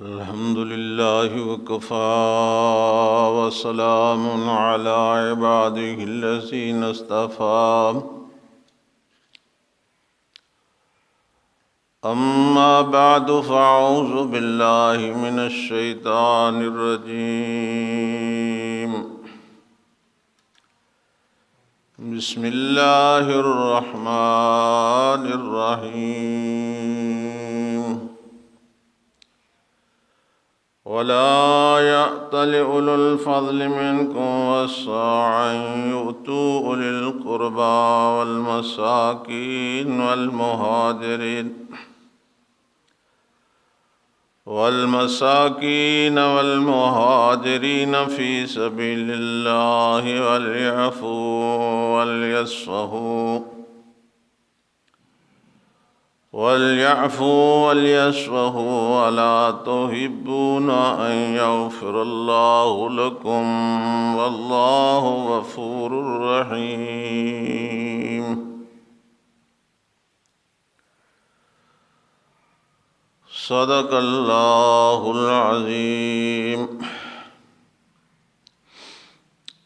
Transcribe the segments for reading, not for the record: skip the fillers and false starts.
الحمد لله وكفى وسلام على عباده الذين اصطفى أما بعد فأعوذ بالله من الشيطان الرجيم بسم الله الرحمن الرحيم ولا يأتل أولو الفضل منكم والسعة أن يؤتوا أولي القربى والمساكين والمهاجرين في سبيل الله وليعفوا وليصفحوا ألا تحبون أن يغفر الله لكم والله غفور رحيم صدق الله العظيم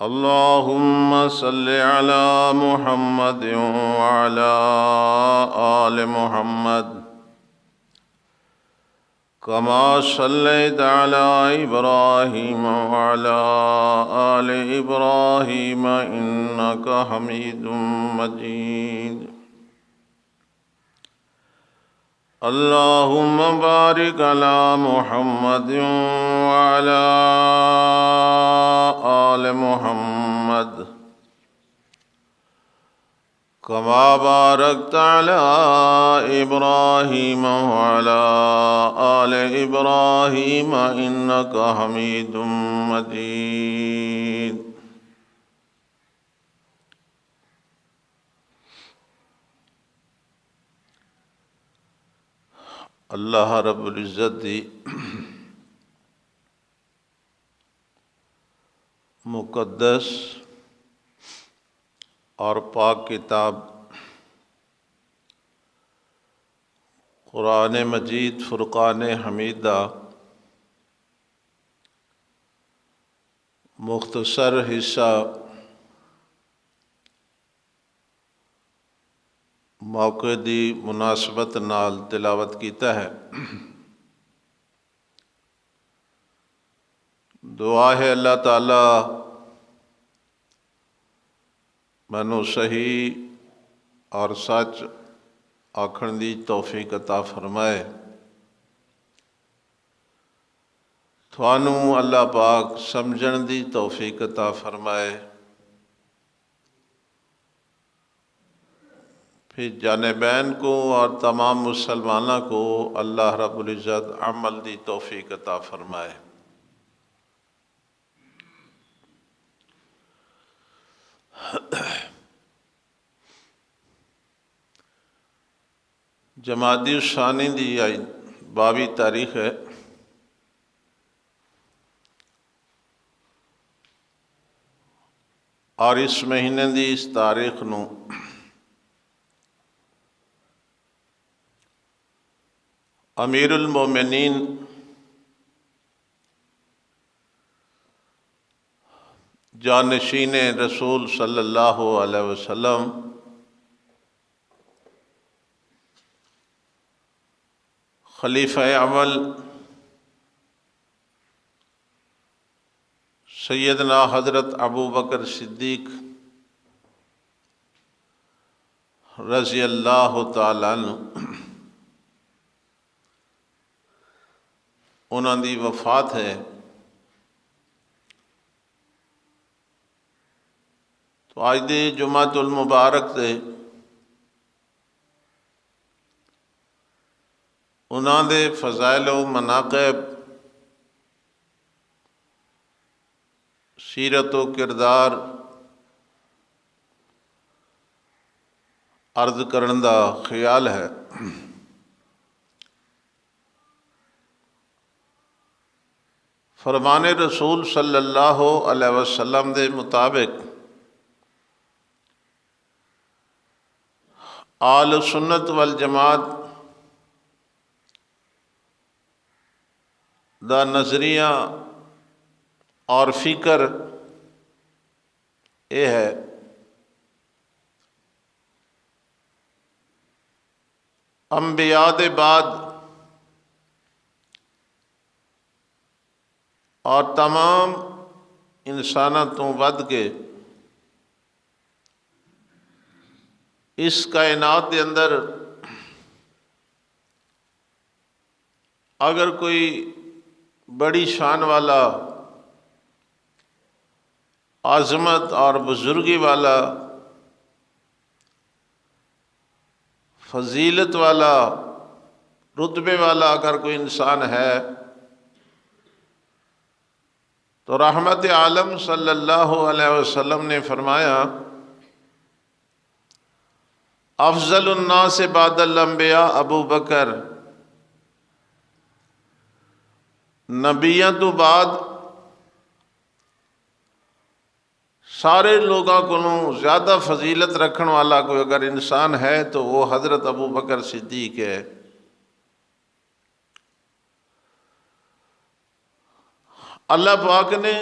اللهم صل على محمد وعلى آل محمد كما صليت على إبراهيم وعلى آل إبراهيم إنك حميد مجيد اللهم بارك على محمد وعلى آل محمد كما باركت على إبراهيم وعلى آل إبراهيم إنك حميد مجيد اللہ رب العزت دی مقدس اور پاک کتاب قرآن مجید فرقان حمیدہ مختصر حصہ موقع دی مناسبت نال تلاوت کیتا ہے۔ دعا ہے اللہ تعالیٰ مینوں صحیح اور سچ آکھن دی توفیق عطا فرمائے، تھانوں اللہ پاک سمجھن دی توفیق عطا فرمائے، پھر جانبین کو اور تمام مسلمانوں کو اللہ رب العزت عمل دی توفیق عطا فرمائے۔ جمادی الثانی دی 22 تاریخ ہے، اور اس مہینے دی اس تاریخ نو امیر المومنین جانشین رسول صلی اللہ علیہ وسلم خلیفہ اول سیدنا حضرت ابو بکر صدیق رضی اللہ تعالیٰ عنہ انہوں دی وفات ہے۔ تو آج دی جمعۃ المبارک سے انہوں دے فضائل و مناقب، سیرت و کردار عرض کرن دا خیال ہے۔ فرمان رسول صلی اللہ علیہ وسلم دے مطابق آل سنت والجماعت دا نظریہ اور فکر یہ ہے انبیاء دے بعد اور تمام انساناں تو ود کے اس کائنات دے اندر اگر کوئی بڑی شان والا، عظمت اور بزرگی والا، فضیلت والا، رتبے والا اگر کوئی انسان ہے تو رحمت عالم صلی اللہ علیہ وسلم نے فرمایا افضل الناس بعد الانبیاء ابو بکر، نبیاں تو بعد سارے لوگاں کو زیادہ فضیلت رکھن والا کوئی اگر انسان ہے تو وہ حضرت ابو بکر صدیق ہے۔ اللہ پاک نے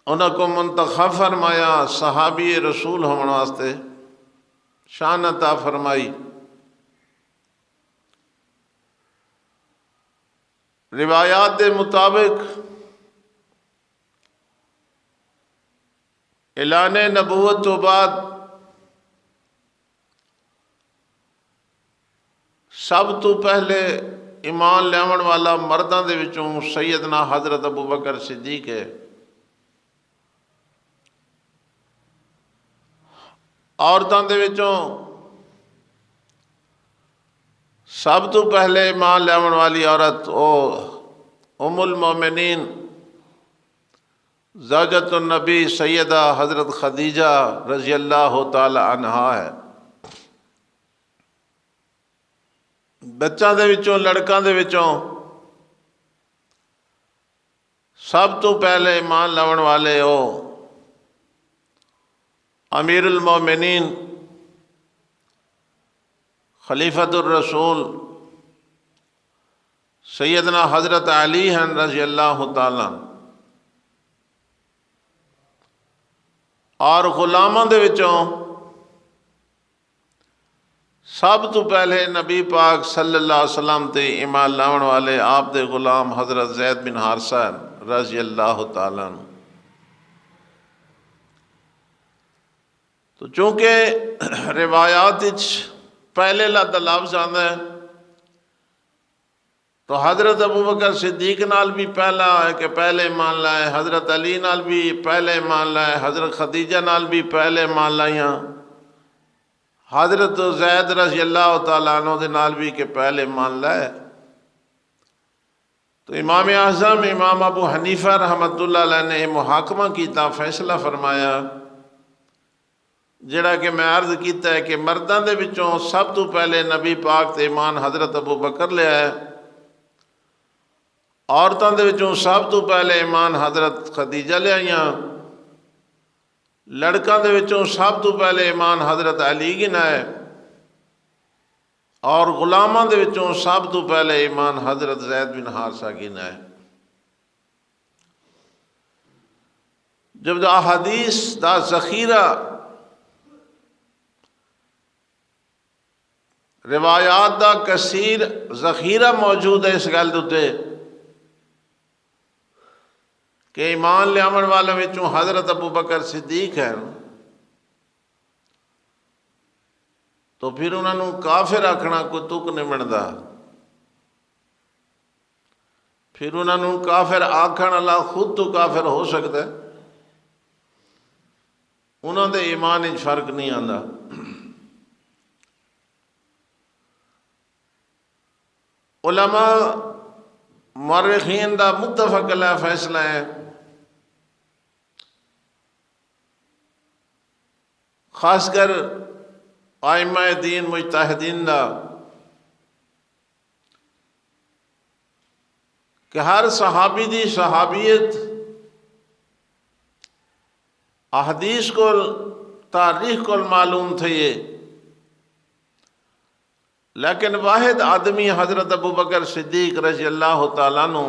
انہاں کو منتخب فرمایا، صحابی رسول ہونے واسطے شان عطا فرمائی۔ روایات کے مطابق اعلان نبوت تو بعد سب تو پہلے ایمان لیاون والا مرداں دے وچوں سیدنا حضرت ابو بکر صدیق ہے، عورتاں دے وچوں سب تو پہلے ایمان لیاون والی عورت او ام المومنین زوجۃ النبی سیدہ حضرت خدیجہ رضی اللہ تعالی عنہا ہے۔ بچوں دے وچوں، لڑکاں دے وچوں سب تو پہلے ایمان لاون والے ہو امیر المومنین خلیفۃ الرسول سیدنا حضرت علی ہیں رضی اللہ تعالیٰ، اور غلاماں دے وچوں سب تو پہلے نبی پاک صلی اللہ علیہ وسلم تے ایمان لاون والے آپ دے غلام حضرت زید بن حارثہ رضی اللہ تعالیٰ عنہ۔ تو چونکہ روایات پہلے لفظ آندا ہے تو حضرت ابو بکر صدیق نال بھی پہلا ہے کہ پہلے مان لائے، حضرت علی نال بھی پہلے مان لائے، حضرت خدیجہ نال بھی پہلے مان لائیاں، حضرت زید رضی اللہ تعالیٰ عنہ دے نال بھی کہ پہلے مان لائے۔ تو امام اعظم امام ابو حنیفہ رحمۃ اللہ علیہ نے محاکمہ کیتا، فیصلہ فرمایا جڑا کہ میں عرض کیتا ہے کہ مرداں دے وچوں سب تو پہلے نبی پاک تے ایمان حضرت ابو بکر لیا ہے، عورتاں دے وچوں سب تو پہلے ایمان حضرت خدیجہ لے آئیاں، لڑکاں دے وچوں سب تو پہلے ایمان حضرت علی گنا ہے، اور غلاماں دے وچوں سب تو پہلے ایمان حضرت زید بن حارثہ گنا ہے۔ جب احادیث دا ذخیرہ، روایات دا کثیر ذخیرہ موجود ہے اس گل دے کہ ایمان لیاون والے وچوں حضرت ابو بکر صدیق ہے، تو پھر انہوں نے کافر آکھنا کوئی تک نہیں بنتا، پھر انہوں نے کافر آکھن والا خود تو کافر ہو سکتا ہے، انہوں دے ایمان وچ فرق نہیں آندا۔ علماء مورخین دا متفق علیہ فیصلہ ہے، خاص کر ائمہ دین مجتہدین دا، کہ ہر صحابی دی صحابیت احادیث کو تاریخ کو معلوم تھے، لیکن واحد آدمی حضرت ابو بکر صدیق رضی اللہ تعالیٰ عنہ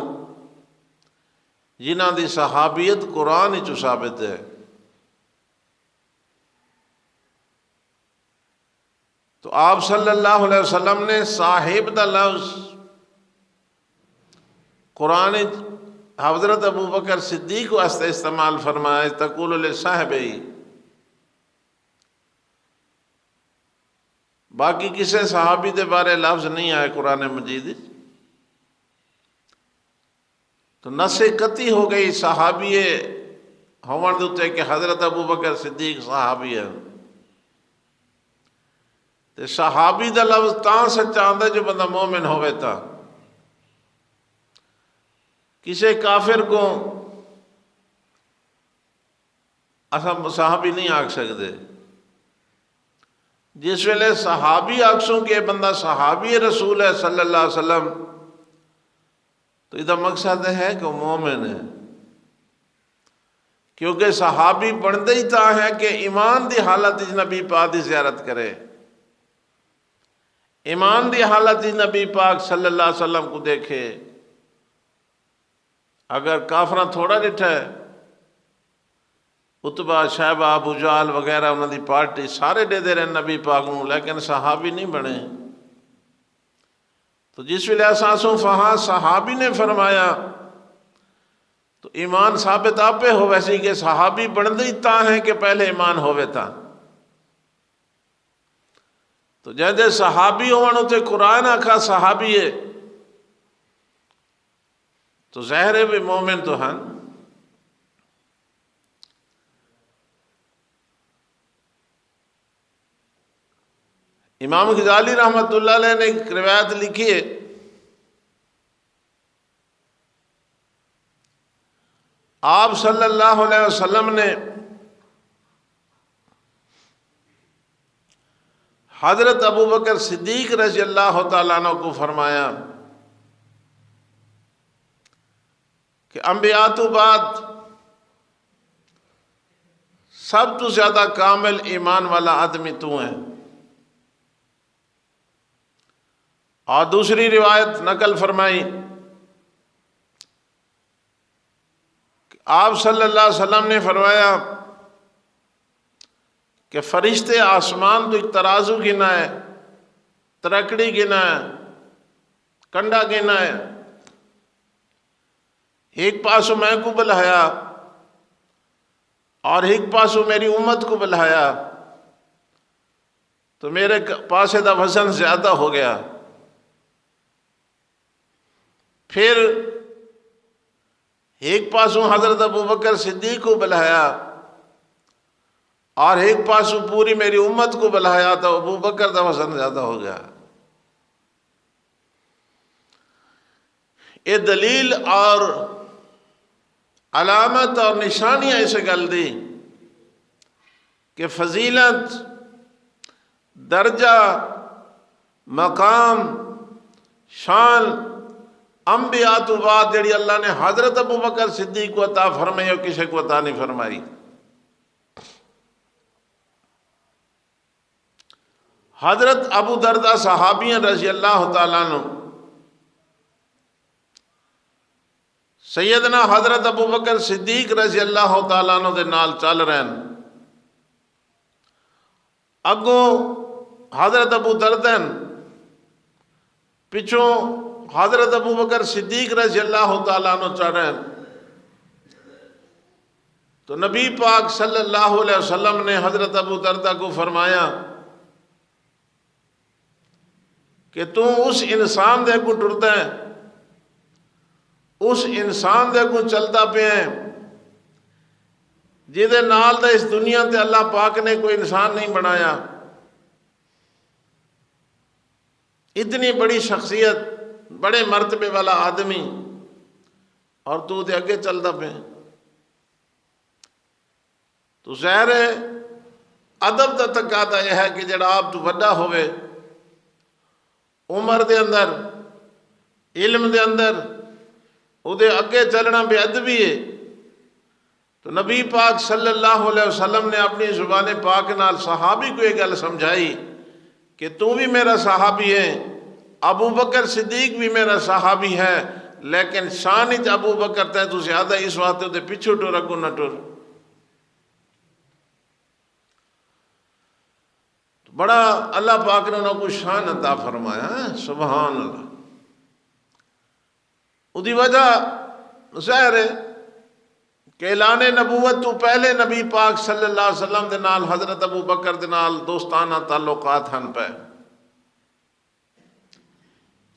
جنہاں دی صحابیت قرآن وچ ثابت ہے۔ تو آپ صلی اللہ علیہ وسلم نے صاحب دا لفظ قرآن حضرت ابو بکر صدیق واسطے استعمال فرمایا، تقول لصاحبہ، باقی کسی صحابی دے بارے لفظ نہیں آئے قرآن مجید۔ تو نص قطعی ہو گئی صحابی ہون دوتے کہ حضرت ابو بکر صدیق صحابی ہے۔ تے صحابی دا لفظ تاں سچا آندا جو بندہ مومن ہوئے تا، کسی کافر کو اساں صحابی نہیں آکھ سکتے۔ جس ویلے صحابی آکھسوں کہ بندہ صحابی رسول ہے صلی اللہ علیہ وسلم، تو یہ مقصد ہے کہ وہ مومن ہے، کیونکہ صحابی بندے ہی تا ہے کہ ایمان دی حالت نبی پاک دی زیارت کرے، ایمان دی حالت نبی پاک صلی اللہ علیہ وسلم کو دیکھے۔ اگر کافراں تھوڑا ڈٹھا ہے، اتبا شیبہ ابو جہل وغیرہ انہوں دی پارٹی سارے دے دے رہے نبی پاک نوں، لیکن صحابی نہیں بنے۔ تو جس ویلے اساسوں فہاں صحابی نے فرمایا تو ایمان ثابت آپ پہ ہو، ویسی کہ صحابی بندے ہی تا ہیں کہ پہلے ایمان ہوئے تا۔ تو جیسے صحابی ہونے تے قرآن آکھا صحابی ہے تو ظاہر بھی مومن تو ہیں۔ امام غزالی رحمۃ اللہ علیہ نے ایک روایت لکھی ہے، آپ صلی اللہ علیہ وسلم نے حضرت ابو بکر صدیق رضی اللہ تعالیٰ عنہ کو فرمایا کہ انبیاء تو بعد سب تو زیادہ کامل ایمان والا آدمی تو ہیں۔ اور دوسری روایت نقل فرمائی کہ آپ صلی اللہ علیہ وسلم نے فرمایا کہ فرشتے آسمان تو ایک ترازو گنا ہے، ترکڑی گنا ہے، کنڈا گنا ہے، ایک پاسو میں کو بلہایا اور ایک پاسو میری امت کو بلہایا، تو میرے پاسے دا وزن زیادہ ہو گیا۔ پھر ایک پاسو حضرت ابو بکر صدیق کو بلہایا اور ایک پاسو پوری میری امت کو بلہایا، تو ابو بکر دا وزن زیادہ ہو گیا۔ یہ دلیل اور علامت اور نشانیاں اسے گل دی کہ فضیلت، درجہ، مقام، شان انبیاء تو بعد جڑی اللہ نے حضرت ابو بکر صدیق کو عطا فرمائی اور کسی کو عطا نہیں فرمائی۔ حضرت ابو دردہ صحابیاں رضی اللہ تعالیٰ عنہ سیدنا حضرت ابو بکر صدیق رضی اللہ تعالیٰ عنہ دے نال چل رہے ہیں۔ اگوں حضرت ابو دردہ پچھوں حضرت ابو بکر صدیق رضی اللہ تعالیٰ عنہ چل رہے ہیں۔ تو نبی پاک صلی اللہ علیہ وسلم نے حضرت ابو دردہ کو فرمایا کہ تو اس انسان دے کو ٹرتا ہے، اس انسان دے کو چلتا پہ ہیں جیدے نال دے اس دنیا تے اللہ پاک نے کوئی انسان نہیں بنایا۔ اتنی بڑی شخصیت، بڑے مرتبے والا آدمی، اور تو دے آگے چلتا پہ۔ تو ظاہر ہے ادب دا تقاضا یہ ہے کہ جڑا آپ تو بڑا ہوئے، عمر دے اندر، علم دے اندر، او دے اگے چلنا بے ادبی ہے۔ تو نبی پاک صلی اللہ علیہ وسلم نے اپنی زبان پاک نال صحابی کو یہ گل سمجھائی کہ تو بھی میرا صحابی ہے، ابو بکر صدیق بھی میرا صحابی ہے، لیکن شان ابو بکر تے تو زیادہ اس واسطے تے پیچھے ٹر اگو نہ ٹر۔ بڑا اللہ پاک نے انہوں کو شان عطا فرمایا ہے، سبحان اللہ۔ ادھی وجہ ظاہر ہے کہ اعلان نبوت تو پہلے نبی پاک صلی اللہ علیہ وسلم دے نال حضرت ابو بکر دے نال دوستانہ تعلقات ہن پہ،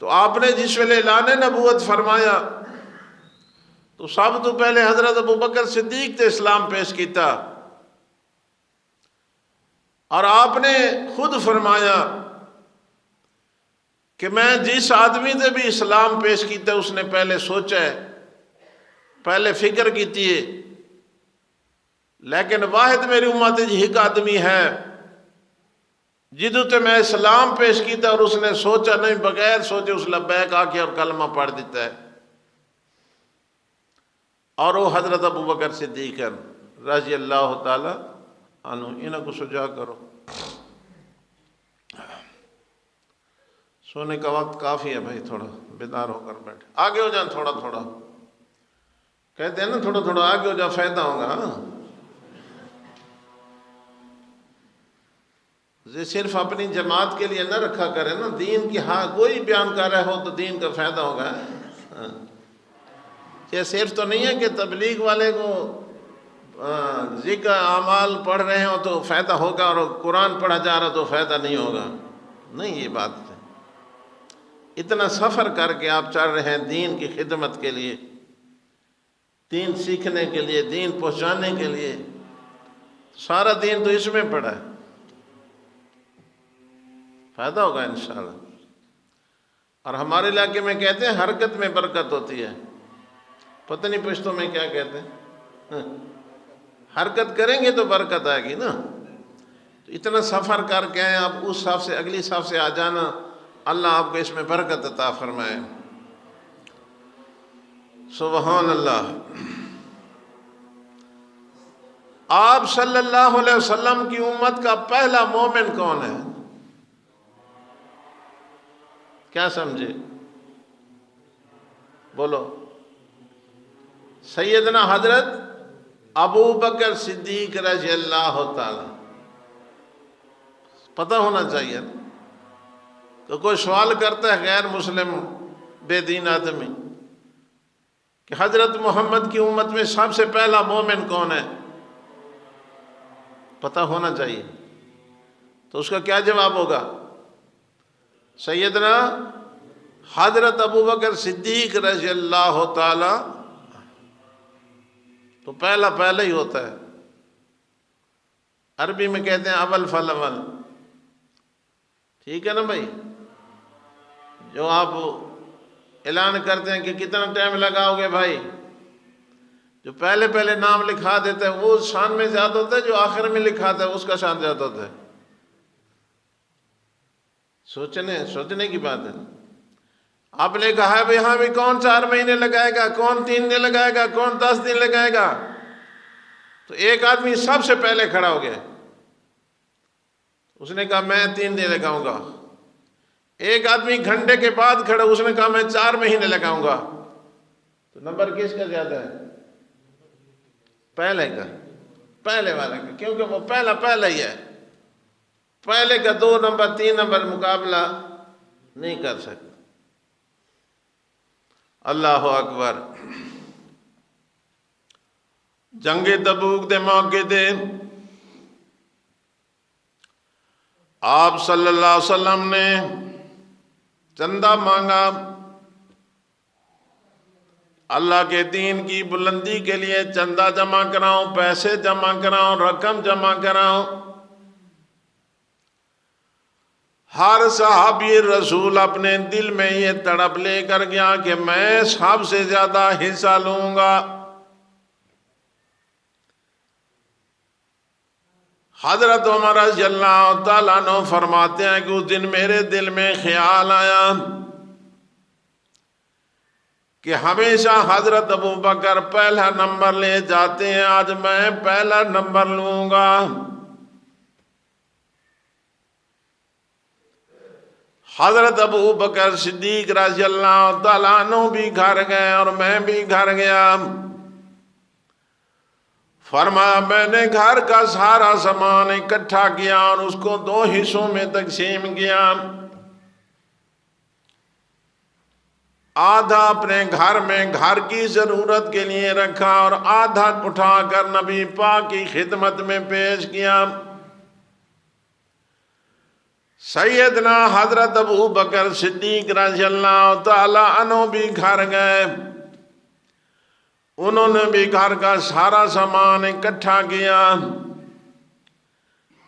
تو آپ نے جس ویلے اعلان نبوت فرمایا تو سب تو پہلے حضرت ابو بکر صدیق تے اسلام پیش کیتا، اور آپ نے خود فرمایا کہ میں جس آدمی سے بھی اسلام پیش کیتا اس نے پہلے سوچا ہے، پہلے فکر کیتی ہے، لیکن واحد میری امت ایک آدمی ہے جدوں تے میں اسلام پیش کیتا اور اس نے سوچا نہیں، بغیر سوچے اس لبیک آ کے اور کلمہ پڑھ دیتا ہے، اور وہ حضرت ابو بکر صدیق رضی اللہ تعالی عنہ۔ انہوں کو سجا کرو، سونے کا وقت کافی ہے بھائی، تھوڑا بیدار ہو کر بیٹھے، آگے ہو جائیں تھوڑا تھوڑا، کہتے ہیں نا تھوڑا تھوڑا آگے ہو جا، فائدہ ہوگا۔ یہ صرف اپنی جماعت کے لیے نہ رکھا کرے نا، دین کی ہاں کوئی بیان کر رہے ہو تو دین کا فائدہ ہوگا۔ یہ صرف تو نہیں ہے کہ تبلیغ والے کو ذکر اعمال پڑھ رہے ہوں تو فائدہ ہوگا اور قرآن پڑھا جا رہا تو فائدہ نہیں ہوگا، نہیں، یہ بات ہے۔ اتنا سفر کر کے آپ چل رہے ہیں دین کی خدمت کے لیے، دین سیکھنے کے لیے، دین پہنچانے کے لیے، سارا دین تو اس میں پڑا ہے، فائدہ ہوگا انشاءاللہ۔ اور ہمارے علاقے میں کہتے ہیں حرکت میں برکت ہوتی ہے، پتہ نہیں پشتوں میں کیا کہتے ہیں، حرکت کریں گے تو برکت آئے گی نا۔ تو اتنا سفر کر کے آئے، آپ اس صف سے اگلی صف سے آ جانا، اللہ آپ کو اس میں برکت عطا فرمائے، سبحان اللہ۔ آپ صلی اللہ علیہ وسلم کی امت کا پہلا مومن کون ہے؟ کیا سمجھے؟ بولو۔ سیدنا حضرت ابو بکر صدیق رضی اللہ تعالی، پتہ ہونا چاہیے نا، تو کوئی سوال کرتا ہے غیر مسلم بے دین آدمی کہ حضرت محمد کی امت میں سب سے پہلا مومن کون ہے، پتہ ہونا چاہیے، تو اس کا کیا جواب ہوگا؟ سیدنا حضرت ابو بکر صدیق رضی اللہ تعالی، تو پہلا پہلا ہی ہوتا ہے، عربی میں کہتے ہیں اول فل اول، ٹھیک ہے نا بھائی؟ جو آپ اعلان کرتے ہیں کہ کتنا ٹائم لگاؤ گے بھائی، جو پہلے پہلے نام لکھا دیتا ہے وہ شان میں زیادہ ہوتا ہے، جو آخر میں لکھا ہے اس کا شان زیادہ ہوتا ہے۔ سوچنے کی بات ہے۔ آپ نے کہا ہے یہاں بھی کون 4 مہینے لگائے گا، کون 3 دن لگائے گا، کون 10 دن لگائے گا، تو ایک آدمی سب سے پہلے کھڑا ہو گیا، اس نے کہا میں 3 دن لگاؤں گا۔ ایک آدمی گھنٹے کے بعد کھڑا، اس نے کہا میں 4 مہینے لگاؤں گا۔ تو نمبر کس کا زیادہ ہے؟ پہلے کا، پہلے والے کا، کیونکہ وہ پہلا ہی ہے، پہلے کا 2 نمبر 3 نمبر مقابلہ نہیں کر سکتا۔ اللہ اکبر۔ جنگ تبوک دے موقع دے آپ صلی اللہ علیہ وسلم نے چندہ مانگا، اللہ کے دین کی بلندی کے لیے چندہ جمع کراؤں، پیسے جمع کراؤں، رقم جمع کراؤں۔ ہر صحابی رسول اپنے دل میں یہ تڑپ لے کر گیا کہ میں سب سے زیادہ حصہ لوں گا۔ حضرت عمر رضی اللہ تعالیٰ عنہ فرماتے ہیں کہ اس دن میرے دل میں خیال آیا کہ ہمیشہ حضرت ابو بکر پہلا نمبر لے جاتے ہیں، آج میں پہلا نمبر لوں گا۔ حضرت ابو بکر صدیق رضی اللہ تعالیٰ عنہ بھی گھر گئے اور میں بھی گھر گیا۔ فرمایا میں نے گھر کا سارا سامان اکٹھا کیا اور اس کو 2 حصوں میں تقسیم کیا۔ آدھا اپنے گھر میں گھر کی ضرورت کے لیے رکھا اور آدھا اٹھا کر نبی پاک کی خدمت میں پیش کیا۔ سیدنا حضرت ابو بکر صدیق رضی اللہ تعالی عنہ بھی گھر گئے، انہوں نے بھی گھر کا سارا سامان اکٹھا کیا،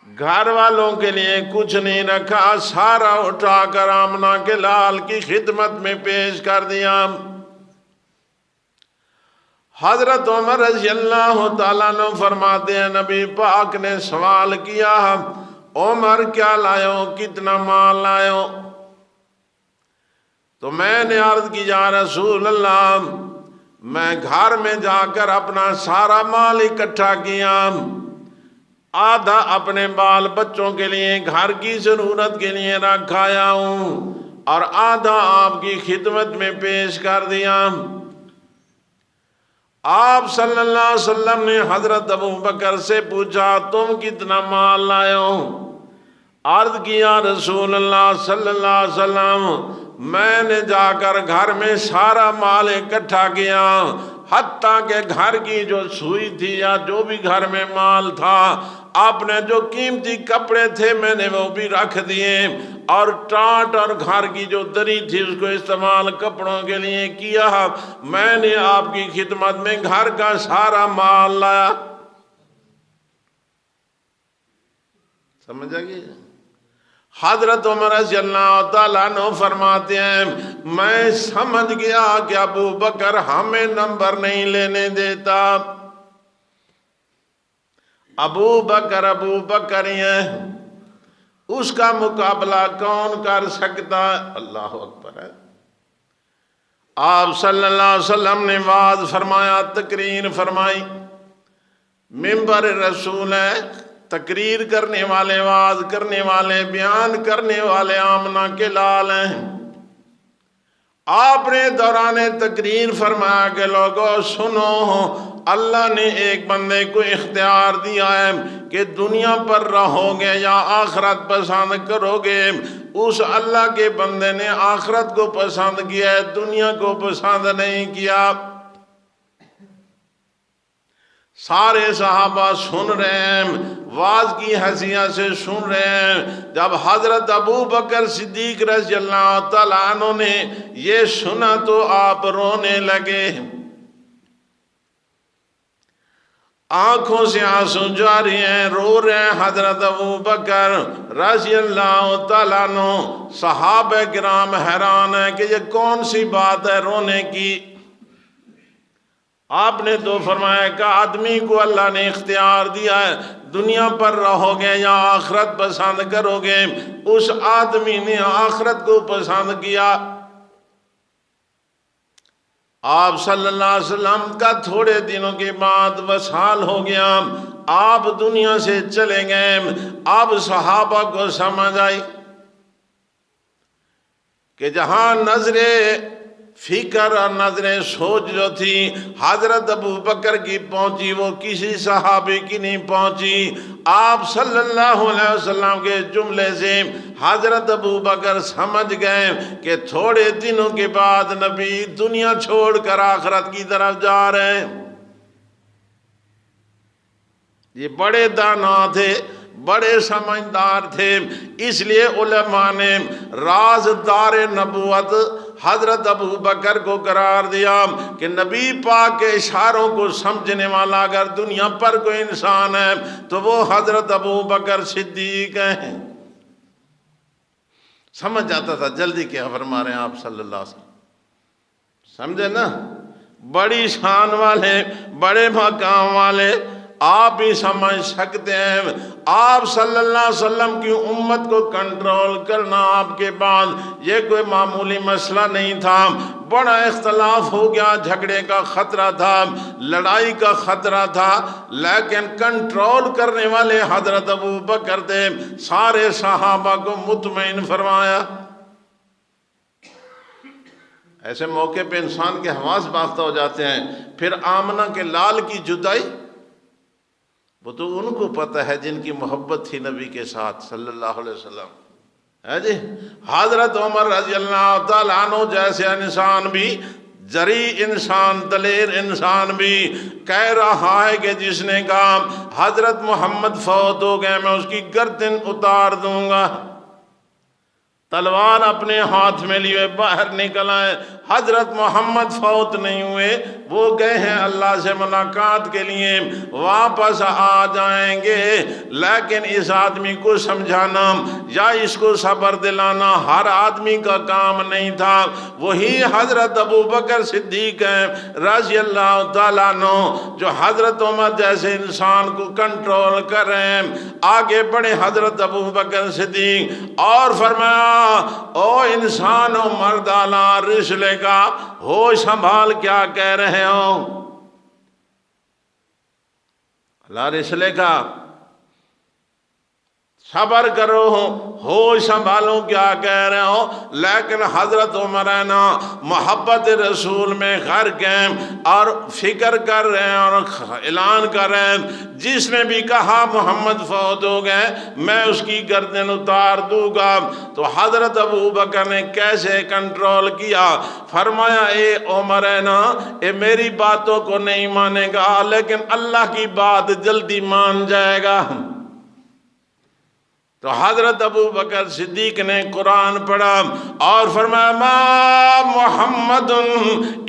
گھر والوں کے لیے کچھ نہیں رکھا، سارا اٹھا کر آمنہ کے لال کی خدمت میں پیش کر دیا۔ حضرت عمر رضی اللہ تعالیٰ عنہ فرماتے ہیں نبی پاک نے سوال کیا، عمر کیا لائے ہو، کتنا مال لائے ہو؟ تو میں نے عرض کی یا رسول اللہ میں گھر میں جا کر اپنا سارا مال اکٹھا کیا، آدھا اپنے بال بچوں کے لیے گھر کی ضرورت کے لیے رکھایا ہوں اور آدھا آپ کی خدمت میں پیش کر دیا۔ آپ صلی اللہ علیہ وسلم نے حضرت ابو بکر سے پوچھا تم کتنا مال لائے ہو؟ عرض کیا رسول اللہ صلی اللہ علیہ وسلم میں نے جا کر گھر میں سارا مال اکٹھا کیا، حتیٰ کہ گھر کی جو سوئی تھی یا جو بھی گھر میں مال تھا، آپ نے جو قیمتی کپڑے تھے میں نے وہ بھی رکھ دیے، اور ٹاٹ اور گھر کی جو دری تھی اس کو استعمال کپڑوں کے لیے کیا۔ میں نے آپ کی خدمت میں گھر کا سارا مال لایا۔ سمجھ آگئی؟ حضرت عمر رضی اللہ تعالیٰ عنہ فرماتے ہیں میں سمجھ گیا کہ ابو بکر ہمیں نمبر نہیں لینے دیتا، ابو بکر ہی ہے، اس کا مقابلہ کون کر سکتا ہے؟ اللہ اکبر ہے۔ آپ صلی اللہ علیہ وسلم نے وعظ فرمایا، تقریر فرمائی، منبر رسول ہے، تقریر کرنے والے، وعظ کرنے والے، بیان کرنے والے آمنہ کے لال ہیں۔ آپ نے دوران تقریر فرمایا کہ لوگوں سنو، اللہ نے ایک بندے کو اختیار دیا ہے کہ دنیا پر رہو گے یا آخرت پسند کرو گے۔ اس اللہ کے بندے نے آخرت کو پسند کیا ہے، دنیا کو پسند نہیں کیا۔ سارے صحابہ سن رہے ہیں، واز کی حیثیت سے سن رہے ہیں۔ جب حضرت ابو بکر صدیق رضی اللہ تعالیٰ عنہ نے یہ سنا تو آپ رونے لگے، آنکھوں سے آنسو جاری ہیں، رو رہے ہیں حضرت ابو بکر رضی اللہ تعالیٰ عنہ۔ صحابہ کرام حیران ہیں کہ یہ کون سی بات ہے رونے کی۔ آپ نے تو فرمایا کہ آدمی کو اللہ نے اختیار دیا ہے، دنیا پر رہو گے یا آخرت پسند کرو گے۔ اس آدمی نے آخرت کو پسند کیا۔ آپ صلی اللہ علیہ وسلم کا تھوڑے دنوں کے بعد وصال ہو گیا، آپ دنیا سے چلے گئے۔ اب صحابہ کو سمجھ آئی کہ جہاں نظر فکر اور نظر سوچ جو تھی حضرت ابو بکر کی پہنچی، وہ کسی صحابی کی نہیں پہنچی۔ آپ صلی اللہ علیہ وسلم کے جملے سے حضرت ابو بکر سمجھ گئے کہ تھوڑے دنوں کے بعد نبی دنیا چھوڑ کر آخرت کی طرف جا رہے ہیں۔ یہ بڑے دانا تھے، بڑے سمجھدار تھے، اس لیے علماء نے رازدار نبوت حضرت ابو بکر کو قرار دیا کہ نبی پاک کے اشاروں کو سمجھنے والا اگر دنیا پر کوئی انسان ہے تو وہ حضرت ابو بکر صدیق ہیں۔ سمجھ جاتا تھا جلدی کیا فرما رہے ہیں آپ صلی اللہ علیہ وسلم، سمجھے نا؟ بڑی شان والے، بڑے مقام والے آپ بھی سمجھ سکتے ہیں۔ آپ صلی اللہ علیہ وسلم کی امت کو کنٹرول کرنا آپ کے بعد یہ کوئی معمولی مسئلہ نہیں تھا۔ بڑا اختلاف ہو گیا، جھگڑے کا خطرہ تھا، لڑائی کا خطرہ تھا، لیکن کنٹرول کرنے والے حضرت ابو بکر تھے۔ سارے صحابہ کو مطمئن فرمایا۔ ایسے موقع پہ انسان کے حواس باختہ ہو جاتے ہیں۔ پھر آمنہ کے لال کی جدائی، وہ تو ان کو پتہ ہے جن کی محبت تھی نبی کے ساتھ صلی اللہ علیہ وسلم، ہے جی۔ حضرت عمر رضی اللہ تعالیٰ عنہ جیسے انسان بھی، جری انسان، دلیر انسان بھی کہہ رہا ہے کہ جس نے کہا حضرت محمد فوت ہو گئے میں اس کی گردن اتار دوں گا، تلوار اپنے ہاتھ میں لیے باہر نکل آئے، حضرت محمد فوت نہیں ہوئے، وہ گئے ہیں اللہ سے ملاقات کے لیے، واپس آ جائیں گے، لیکن اس آدمی کو سمجھانا یا اس کو صبر دلانا ہر آدمی کا کام نہیں تھا۔ وہی حضرت ابو بکر صدیق ہیں رضی اللہ تعالیٰ عنہ، جو حضرت عمر جیسے انسان کو کنٹرول کر رہے ہیں۔ آگے بڑھے حضرت ابو بکر صدیق اور فرمایا، او انسان و مردانہ رسلے کا ہوش سنبھال، کیا کہہ رہے ہو؟ اللہ رسلے کا صبر کرو، ہوش سنبھالو، کیا کہہ رہے ہو؟ لیکن حضرت عمر ہے نا محبت رسول میں غرق ہیں اور فکر کر رہے ہیں اور اعلان کر رہے ہیں، جس نے بھی کہا محمد فوت ہو گئے میں اس کی گردن اتار دوں گا۔ تو حضرت ابو بکر نے کیسے کنٹرول کیا؟ فرمایا اے عمر ہے نا، اے میری باتوں کو نہیں مانے گا لیکن اللہ کی بات جلدی مان جائے گا۔ تو حضرت ابو بکر صدیق نے قرآن پڑھا اور فرمایا ما محمد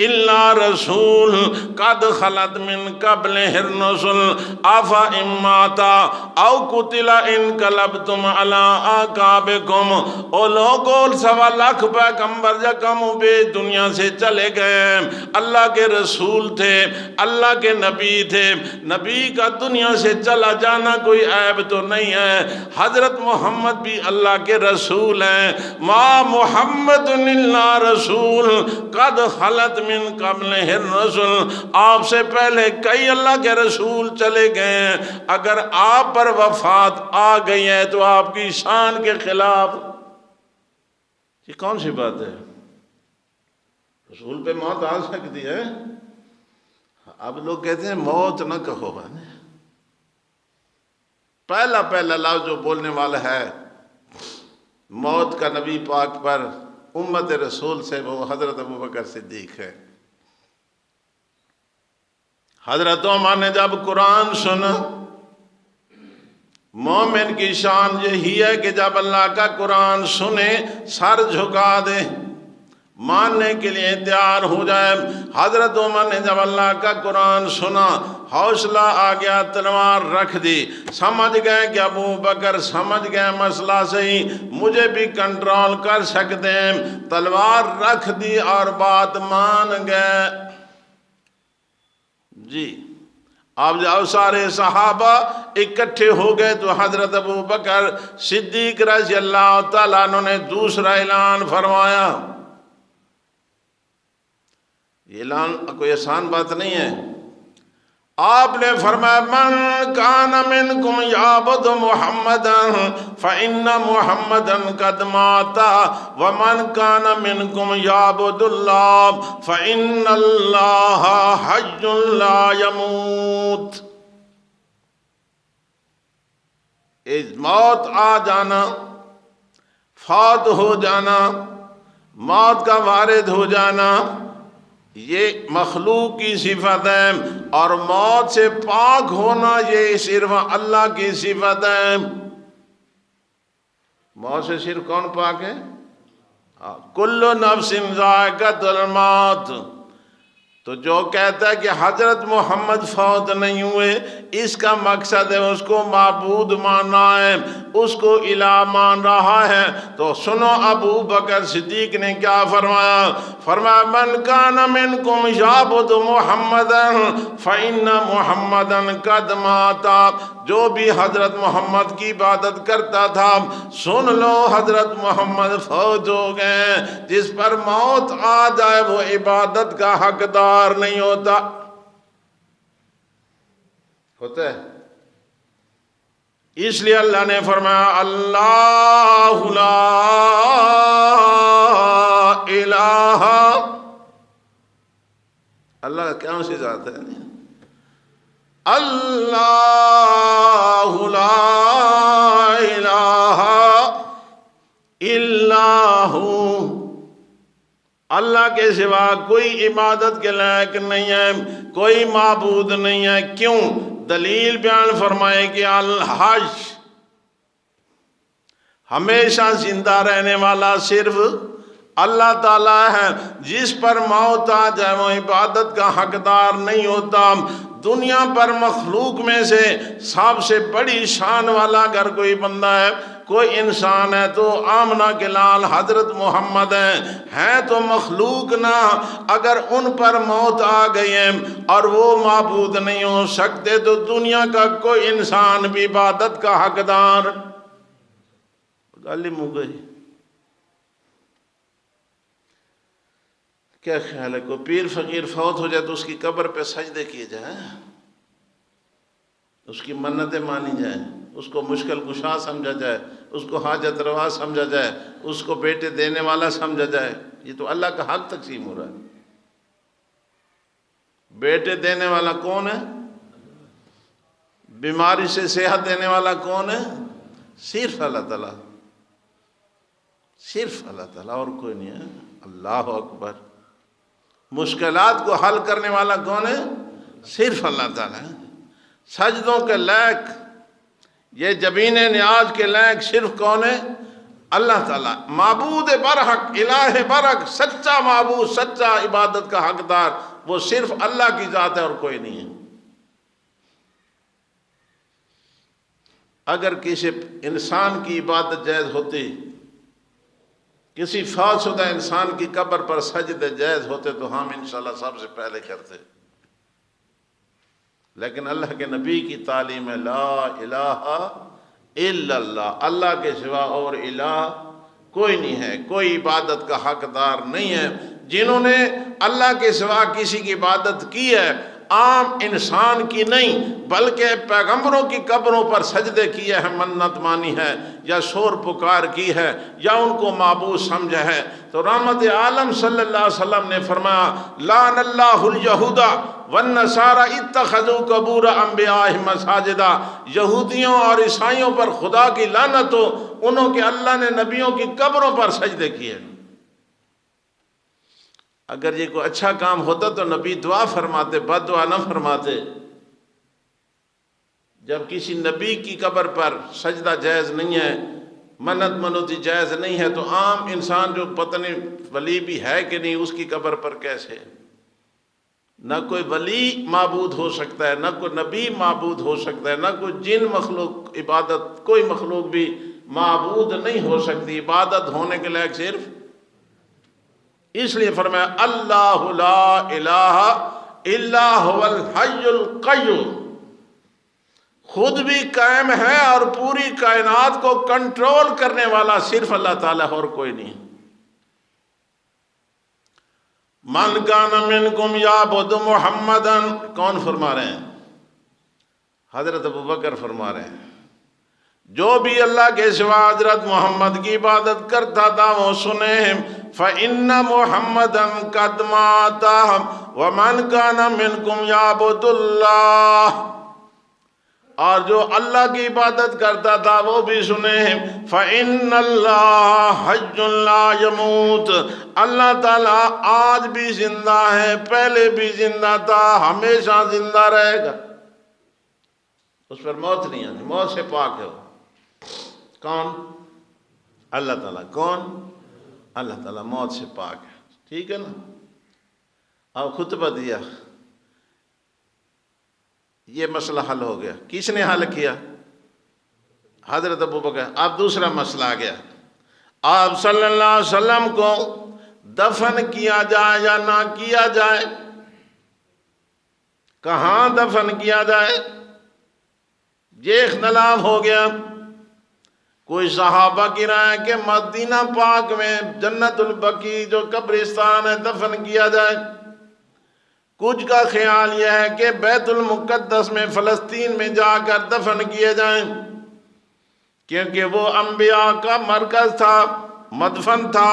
الا رسول قد خلت من قبلہ الرسل افا ان مات او قتل انقلبتم علی اعقابکم۔ او لوگوں 1.25 لاکھ پیغمبر یکم بے دنیا سے چلے گئے، اللہ کے رسول تھے، اللہ کے نبی تھے، نبی کا دنیا سے چلا جانا کوئی عیب تو نہیں ہے۔ حضرت محمد بھی اللہ کے رسول ہیں، ما محمد الا رسول قد خلت من قبلہ الرسل، آپ سے پہلے کئی اللہ کے رسول چلے گئے ہیں، اگر آپ پر وفات آ گئی ہے تو آپ کی شان کے خلاف، یہ کون سی بات ہے؟ رسول پہ موت آ سکتی ہے؟ اب لوگ کہتے ہیں موت نہ کہو، پہلا لفظ جو بولنے والا ہے موت کا نبی پاک پر امت رسول سے، وہ حضرت ابو بکر صدیق ہے۔ حضرت عمر نے جب قرآن سنا، مومن کی شان یہی ہے کہ جب اللہ کا قرآن سنے سر جھکا دے، ماننے کے لیے تیار ہو جائے۔ حضرت عمر نے جب اللہ کا قرآن سنا حوصلہ آ گیا، تلوار رکھ دی، سمجھ گئے کہ ابو بکر سمجھ گئے مسئلہ صحیح، مجھے بھی کنٹرول کر سکتے ہیں، تلوار رکھ دی اور بات مان گئے۔ جی آپ جاؤ، سارے صحابہ اکٹھے ہو گئے تو حضرت ابو بکر صدیق رضی اللہ تعالیٰ عنہ نے دوسرا اعلان فرمایا۔ یہ اعلان کوئی آسان بات نہیں ہے۔ آپ نے فرمایا من کان منکم یعبد محمدا فإن محمدا قد مات ومن کان منکم یعبد اللہ فإن اللہ حی لا یموت۔ موت آ جانا، فوت ہو جانا، موت کا وارد ہو جانا، یہ مخلوق کی صفت ہے، اور موت سے پاک ہونا یہ صرف اللہ کی صفت ہے۔ موت سے صرف کون پاک ہے؟ کل نفس ذائقۃ الموت۔ تو جو کہتا ہے کہ حضرت محمد فوت نہیں ہوئے، اس کا مقصد ہے اس کو معبود ماننا ہے، اس کو الہ مان رہا ہے۔ تو سنو ابو بکر صدیق نے کیا فرمایا؟ فرمایا من کان منکم یعبد محمدا فإن محمدا قد مات۔ جو بھی حضرت محمد کی عبادت کرتا تھا، سن لو حضرت محمد فوت ہو گئے۔ جس پر موت آ جائے وہ عبادت کا حقدار نہیں ہوتا ہے۔ اس لیے اللہ نے فرمایا اللہ لا الہ اللہ کون سی ذات ہے؟ اللہ لا الہ الا ہو، اللہ کے سوا کوئی عبادت کے لائق نہیں ہے، کوئی معبود نہیں ہے۔ کیوں؟ دلیل بیان فرمائے کہ الحج، ہمیشہ زندہ رہنے والا صرف اللہ تعالیٰ ہے۔ جس پر موت آ جائے وہ عبادت کا حقدار نہیں ہوتا۔ دنیا پر مخلوق میں سے سب سے بڑی شان والا اگر کوئی بندہ ہے، کوئی انسان ہے، تو آمنہ کے لال حضرت محمد ہیں تو مخلوق نہ، اگر ان پر موت آ گئی ہے اور وہ معبود نہیں ہو سکتے تو دنیا کا کوئی انسان بھی عبادت کا حقدار۔ گالی منہ گئی۔ کیا خیال ہے کوئی پیر فقیر فوت ہو جائے تو اس کی قبر پہ سجدے کیے جائیں، اس کی منتیں مانی جائیں، اس کو مشکل کشا سمجھا جائے، اس کو حاجت روا سمجھا جائے، اس کو بیٹے دینے والا سمجھا جائے؟ یہ تو اللہ کا حق تقسیم ہو رہا ہے۔ بیٹے دینے والا کون ہے؟ بیماری سے صحت دینے والا کون ہے؟ صرف اللہ تعالیٰ، صرف اللہ تعالیٰ، اور کوئی نہیں ہے۔ اللہ اکبر۔ مشکلات کو حل کرنے والا کون ہے؟ صرف اللہ تعالیٰ ہے۔ سجدوں کے لائق، یہ جبین نیاز کے لائق صرف کون ہے؟ اللہ تعالیٰ۔ معبود برحق، الہ برحق، سچا معبود، سچا عبادت کا حقدار وہ صرف اللہ کی ذات ہے اور کوئی نہیں ہے۔ اگر کسی انسان کی عبادت جائز ہوتی، کسی فوت شدہ انسان کی قبر پر سجدے جائز ہوتے تو ہم انشاءاللہ سب سے پہلے کرتے، لیکن اللہ کے نبی کی تعلیم ہے لا الہ الا اللہ، اللہ کے سوا اور الہ کوئی نہیں ہے، کوئی عبادت کا حقدار نہیں ہے۔ جنہوں نے اللہ کے سوا کسی کی عبادت کی ہے، عام انسان کی نہیں بلکہ پیغمبروں کی قبروں پر سجدے کیے ہیں، منت مانی ہے یا شور پکار کی ہے یا ان کو معبود سمجھا ہے، تو رحمت عالم صلی اللہ علیہ وسلم نے فرمایا لعن اللہ الیہود والنصارى اتخذوا قبور انبیائہم مساجدا، یہودیوں اور عیسائیوں پر خدا کی لعنت ہو، انہوں کے اللہ نے نبیوں کی قبروں پر سجدے کیے۔ اگر یہ کوئی اچھا کام ہوتا تو نبی دعا فرماتے، بد دعا نہ فرماتے۔ جب کسی نبی کی قبر پر سجدہ جائز نہیں ہے، منت منوتی جائز نہیں ہے، تو عام انسان جو پتہ نہیں ولی بھی ہے کہ نہیں، اس کی قبر پر کیسے؟ نہ کوئی ولی معبود ہو سکتا ہے، نہ کوئی نبی معبود ہو سکتا ہے، نہ کوئی جن مخلوق عبادت، کوئی مخلوق بھی معبود نہیں ہو سکتی۔ عبادت ہونے کے لائق صرف، اس لیے فرمایا اللہ لا الہ الا هو الحی القیوم، خود بھی قائم ہے اور پوری کائنات کو کنٹرول کرنے والا صرف اللہ تعالیٰ اور کوئی نہیں۔ من کان منکم یعبد محمدن، کون فرما رہے ہیں؟ حضرت ابوبکر فرما رہے ہیں جو بھی اللہ کے سوا حضرت محمد کی عبادت کرتا تھا وہ سنیں فَإِنَّ مُحَمَّدًا قَدْ مَاتَ وَمَنْ كَانَ مِنْكُمْ يَعْبُدُ اللَّهَ، اور جو اللہ کی عبادت کرتا تھا وہ بھی سنیں فَإِنَّ اللَّهَ حَيٌّ لَا يَمُوتُ، اللہ تعالیٰ آج بھی زندہ ہے، پہلے بھی زندہ تھا، ہمیشہ زندہ رہے گا، اس پر موت نہیں آتی، موت سے پاک ہے۔ کون؟ اللہ تعالیٰ۔ کون؟ اللہ تعالیٰ موت سے پاک ہے، ٹھیک ہے نا؟ اور خطبہ دیا، یہ مسئلہ حل ہو گیا۔ کس نے حل کیا؟ حضرت ابوبکر۔ اب دوسرا مسئلہ آ گیا، آپ صلی اللہ علیہ وسلم کو دفن کیا جائے یا نہ کیا جائے، کہاں دفن کیا جائے؟ یہ اختلاف ہو گیا۔ کوئی صحابہ کی رائے کہ مدینہ پاک میں جنت البقیع جو قبرستان ہے دفن کیا جائے، کچھ کا خیال یہ ہے کہ بیت المقدس میں فلسطین میں جا کر دفن کیے جائیں، کیونکہ وہ انبیاء کا مرکز تھا، مدفن تھا،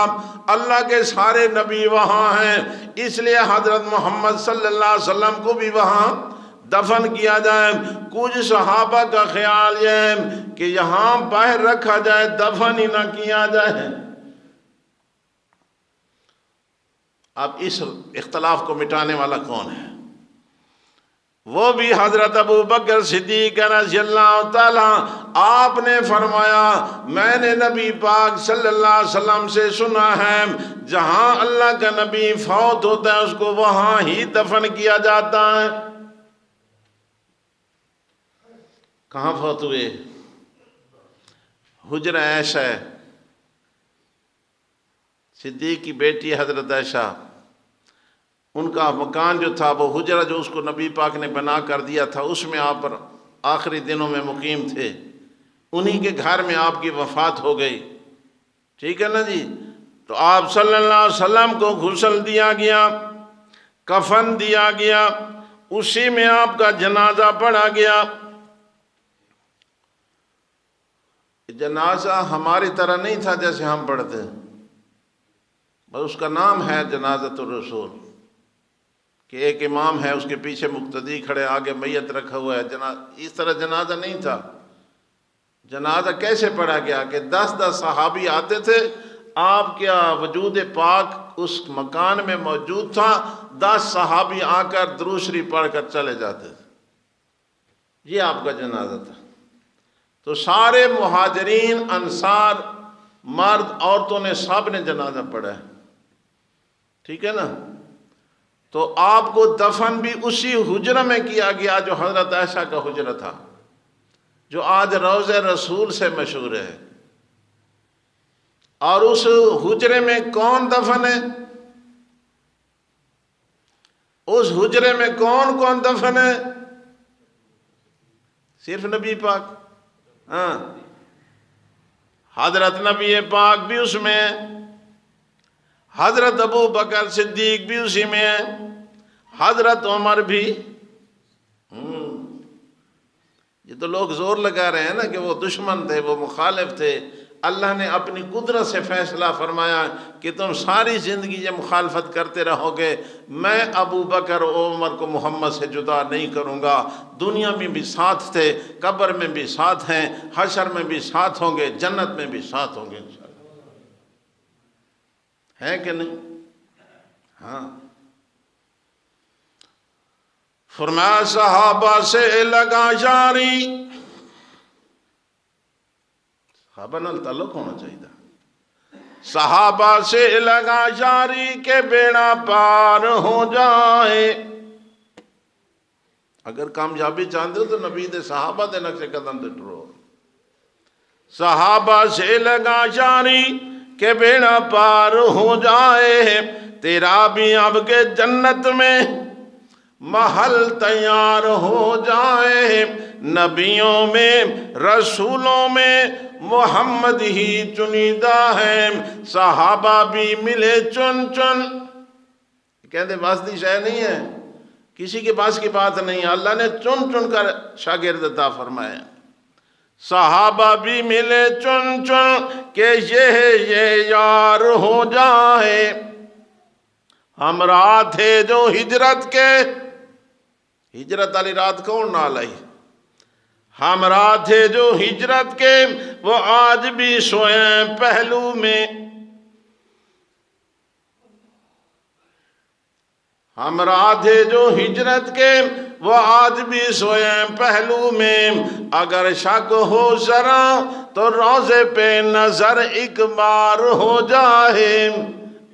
اللہ کے سارے نبی وہاں ہیں، اس لیے حضرت محمد صلی اللہ علیہ وسلم کو بھی وہاں دفن کیا جائے۔ کچھ صحابہ کا خیال یہ ہے کہ یہاں باہر رکھا جائے، دفن ہی نہ کیا جائے۔ اب اس اختلاف کو مٹانے والا کون ہے؟ وہ بھی حضرت ابو بکر صدیق رضی اللہ تعالیٰ، آپ نے فرمایا میں نے نبی پاک صلی اللہ علیہ وسلم سے سنا ہے جہاں اللہ کا نبی فوت ہوتا ہے اس کو وہاں ہی دفن کیا جاتا ہے۔ کہاں فوت ہوئے؟ حجرہ عائشہ، صدیق کی بیٹی حضرت عائشہ، ان کا مکان جو تھا وہ حجرہ جو اس کو نبی پاک نے بنا کر دیا تھا، اس میں آپ پر آخری دنوں میں مقیم تھے، انہی کے گھر میں آپ کی وفات ہو گئی، ٹھیک ہے نا جی۔ تو آپ صلی اللہ علیہ وسلم کو غسل دیا گیا، کفن دیا گیا، اسی میں آپ کا جنازہ پڑھا گیا۔ جنازہ ہماری طرح نہیں تھا جیسے ہم پڑھتے، بس اس کا نام ہے جنازۃ الرسول، کہ ایک امام ہے، اس کے پیچھے مقتدی کھڑے، آگے میت رکھا ہوا ہے، اس طرح جنازہ نہیں تھا۔ جنازہ کیسے پڑھا گیا کہ 10 صحابی آتے تھے، آپ کا وجود پاک اس مکان میں موجود تھا، 10 صحابی آ کر درود شریف پڑھ کر چلے جاتے تھے، یہ آپ کا جنازہ تھا۔ تو سارے مہاجرین، انصار، مرد، عورتوں نے سب نے جنازہ پڑھا ہے، ٹھیک ہے نا۔ تو آپ کو دفن بھی اسی حجرہ میں کیا گیا جو حضرت عائشہ کا حجرہ تھا، جو آج روضہ رسول سے مشہور ہے۔ اور اس حجرے میں کون دفن ہے؟ اس حجرے میں کون کون دفن ہے؟ صرف نبی پاک، ہاں، حضرت نبی پاک بھی اس میں ہے، حضرت ابو بکر صدیق بھی اسی میں ہے، حضرت عمر بھی۔ یہ تو لوگ زور لگا رہے ہیں نا کہ وہ دشمن تھے، وہ مخالف تھے، اللہ نے اپنی قدرت سے فیصلہ فرمایا کہ تم ساری زندگی یہ مخالفت کرتے رہو گے، میں ابو بکر و عمر کو محمد سے جدا نہیں کروں گا۔ دنیا میں بھی ساتھ تھے، قبر میں بھی ساتھ ہیں، حشر میں بھی ساتھ ہوں گے، جنت میں بھی ساتھ ہوں گے انشاءاللہ، ہے کہ نہیں؟ ہاں، فرمایا صحابہ سے لگا یاری، صحابہ نال تعلق ہونا چاہیے، صحابہ سے لگا یاری کہ بیڑا پار ہو جائے۔ اگر کامیابی چاہتے ہو تو نبی دے صحابہ دے نقش قدم دے ٹرو۔ صحابہ سے لگا یاری کہ بیڑا پار ہو جائے، تیرا بھی اب کے جنت میں محل تیار ہو جائے، نبیوں میں رسولوں میں محمد ہی چنیدہ ہے، صحابہ بھی ملے چن چن۔ کہتے بس دی شے نہیں ہے، کسی کے پاس کی بات نہیں ہے، اللہ نے چن چن کر شاگرد عطا فرمائے۔ صحابہ بھی ملے چن چن کہ یہ یار ہو جائے، ہمراہ تھے جو ہجرت کے، ہجرت والی رات کون نہ لائی، ہمراہ تھے جو ہجرت کے وہ آج بھی سوئے پہلو میں، ہمراہ تھے جو ہجرت کے وہ آج بھی سوئے پہلو میں، اگر شک ہو ذرا تو روضے پہ نظر ایک بار ہو جائے،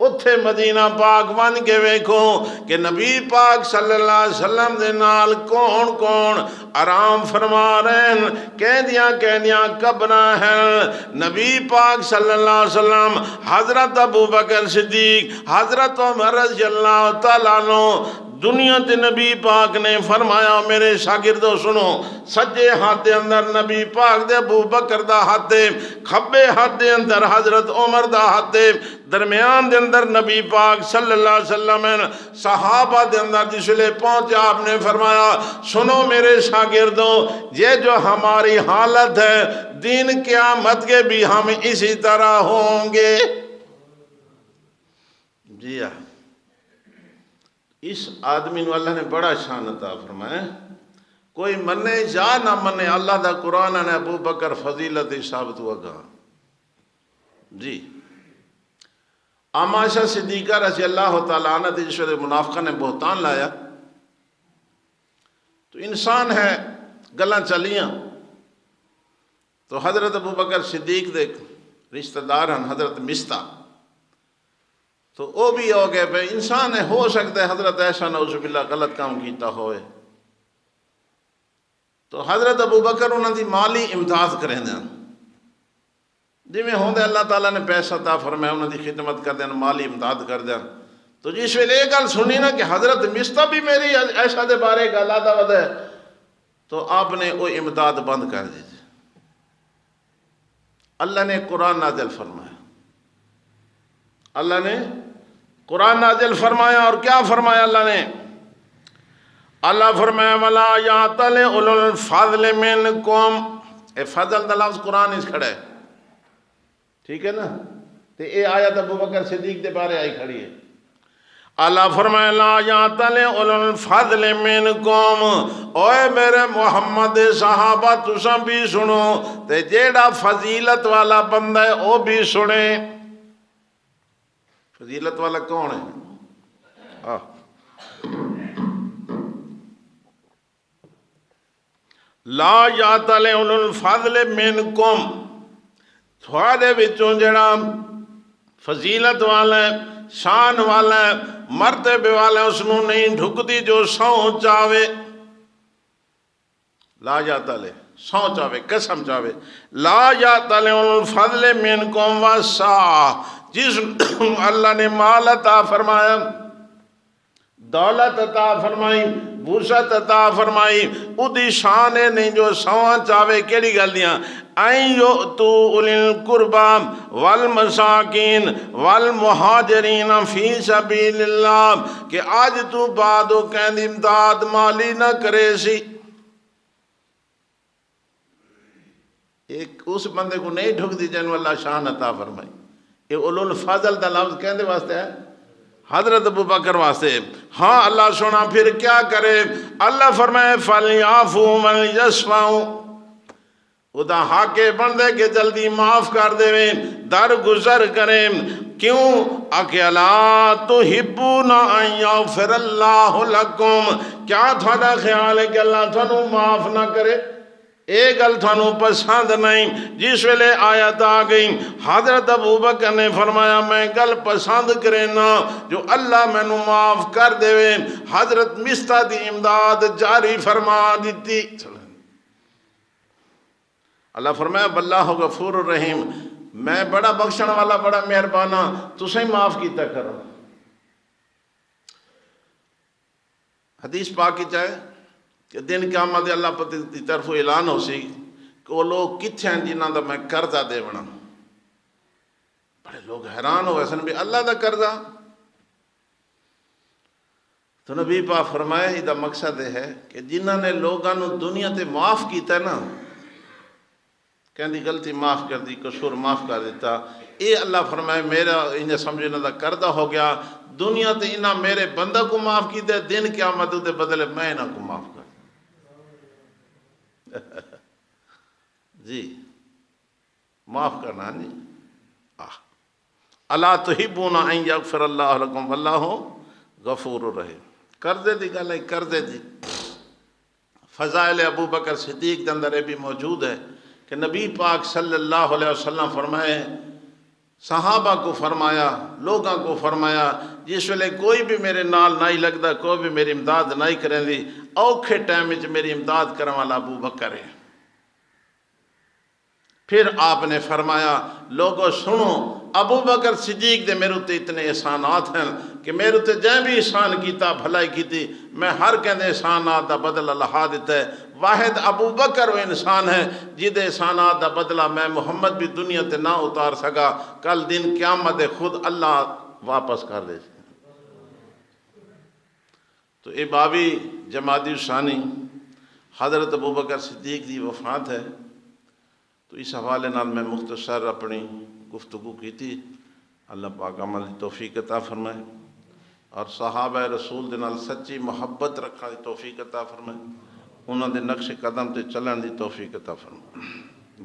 اتھے مدینہ پاک بن کے ویکھو کہ نبی پاک صلی اللہ علیہ وسلم دے نال کون کون آرام فرما رہے ہیں، کہندیاں قبراں ہیں۔ نبی پاک صلی اللہ علیہ وسلم، حضرت ابو بکر صدیق، حضرت عمر رضی اللہ تعالیٰ عنہ دنیا تے نبی پاک نے فرمایا میرے شاگردو سنو، سجے ہاتھ دے اندر نبی پاک دے ابو بکر دا ہاتھ دے، کھبے ہاتھ دے اندر حضرت عمر دا ہاتھ دے، درمیان دے اندر نبی پاک صلی اللہ علیہ وسلم صحابہ دے اندر جس لئے پہنچے آپ نے فرمایا سنو میرے شاگردو، یہ جو ہماری حالت ہے دین قیامت کے بھی ہم اسی طرح ہوں گے۔ جی ہاں، اس آدمی نو اللہ نے بڑا شان عطا فرمایا، کوئی منے یا نہ منے اللہ دا قرآن نے ابو بکر فضیلت ثابت ہوا گا۔ جی عائشہ صدیقہ رضی اللہ تعالیٰ عنہ جس وقت منافقہ نے بہتان لایا تو انسان ہے گلاں چلیاں، تو حضرت ابو بکر صدیق دے رشتہ دار ہیں حضرت مستہ، تو وہ بھی ہو گئے پہ انسان ہے، ہو سکتا ہے حضرت ایسا نعوذ باللہ غلط کام کیتا ہوئے، تو حضرت ابو بکر انہوں دی مالی امداد کریں دیں، جی میں ہوں دے اللہ تعالیٰ نے پیسہ عطا فرمایا انہوں دی خدمت کر دیں، مالی امداد کر دیں، تو جس ویلے یہ گل سنی نا کہ حضرت مستہ بھی میری ایسا دے بارے گل آدھا ود ہے، تو آپ نے وہ امداد بند کر دی۔ اللہ نے قرآن نازل فرمایا، اللہ نے قرآن نازل فرمایا، اور کیا فرمایا اللہ نے؟ اللہ فرمایا وَلَا يَعْتَلِ أُولُو الْفَضْلِ مِنْكُمْ، اے فضل دا لفظ قرآن اس کھڑا ہے، ٹھیک ہے نا؟ تو یہ آیت ابو بکر صدیق دے بارے آئی کھڑی ہے۔ اللہ فرمایا لا يَعْتَلِ أُولُو الْفَضْلِ مِنْكُمْ، اوے میرے محمد صحابہ تساں بھی سنو، تے جیڑا فضیلت والا بندہ ہے وہ بھی سنے۔ فضیلت والا کون ہے؟ لا يَعْتَلِ أُولُو الْفَضْلِ مِنْكُمْ، تھوڑے بچوں جڑا فضیلت والا ہے، شان والا ہے، مرتبے والا ہے، اس نو نہیں ڈھکتی جو سو چاہے، لا يَعْتَلِ سو چاہے قسم چاہے، لا يَعْتَلِ أُولُو الْفَضْلِ مِنْكُمْ وَالسَّعَةِ، جس اللہ نے مال عطا فرمایا، دولت عطا فرمائی، وسعت عطا فرمائی، ادھی شان ہے نہیں جو سواں چاہے کیڑی گل دیاں این یؤتو اولی القربا والمساکین والمہاجرین فی سبیل اللہ، کہ آج تو بعدو کہند امداد مالی نہ کرے سی۔ ایک اس بندے کو نہیں ڈھک دی جن اللہ شان عطا فرمائی، یہ اولو الفضل دا لفظ کہندے واسطے ہے حضرت ابو بکر واسطے۔ ہاں اللہ سنا پھر کیا کرے؟ اللہ فرمائے فَلْيَعْفُوا وَلْيَصْفَحُوا، خدا حاکے بندے کے جلدی معاف کر دے، درگزر کریں۔ کیوں؟ اَکِ أَلَا تُحِبُّونَ أَن يَغْفِرَ اللَّهُ لَكُمْ، کیا تھوڑا خیال ہے کہ اللہ تھانوں معاف نہ کرے؟ ایک گل تھانوں پسند نہیں، جس ویلے آیت آ گئی حضرت ابو بکر نے فرمایا میں گل پسند کرے نا جو اللہ میں نو معاف کر دے، حضرت مستہ دی امداد جاری فرما دیتی۔ اللہ فرمایا باللہ غفور الرحیم، میں بڑا بخشن والا بڑا مہربانا، تسیں معاف کیتا کرو۔ حدیث پاک کی چاہے کہ دن قیامت اللہ پتی دی طرف اعلان ہو سی کہ وہ لوگ کتھے ہیں جنہاں دا میں قرضہ دے بنا، بڑے لوگ حیران ہو ایسا نبی اللہ دا قرضہ، تو نبی پاک فرمائے یہ دا مقصد ہے کہ جنہاں نے لوگاں نو دنیا تے معاف کیتا ہے نا، کہندی غلطی معاف کر دی، قصور معاف کر دیتا، اے اللہ فرمائے میرا انہیں سمجھے نہ دا قرضہ ہو گیا، دنیا تے انہاں میرے بندہ کو معاف کیتا ہے، دن قیامت دے بدلے میں انہاں کو معاف کر جی معاف کرنا نہیں۔ الا تحبون ان یغفر اللہ لکم واللہ غفور الرحیم۔ قرضے دی گل ہے، قرضے دی فضائل ابو بکر صدیق کے اندر یہ بھی موجود ہے کہ نبی پاک صلی اللہ علیہ وسلم فرمائے، صحابہ کو فرمایا، لوگاں کو فرمایا جس ویلے کوئی بھی میرے نال نہیں لگتا، کوئی بھی میری امداد نہیں کریں دی، اوکھے ٹائم وچ میری امداد کرنے والا ابو بکر ہے۔ پھر آپ نے فرمایا لوگو سنو ابو بکر صدیق دے میرے تے اتنے احسانات ہیں کہ میرے تے جائیں بھی احسان کیتا بھلائی کیتی میں ہر کہندے احسانات دا بدلہ لہا دیتا ہے واحد ابو بکر وہ انسان ہے جد احسانات دا بدلہ میں محمد بھی دنیا تے نہ اتار سکا کل دن قیامت خود اللہ واپس کر دے. تو اے باوی جمادی الثانی حضرت ابو بکر صدیق دی وفات ہے. تو اس حوالے نال میں مختصر اپنی گفتگو کی تھی. اللہ پاک عمل دی توفیق عطا فرمائے اور صحابہ رسول دے نال سچی محبت رکھا دی توفیق عطا فرمائے انہاں دے نقش قدم تے چلن دی توفیق عطا فرمائے.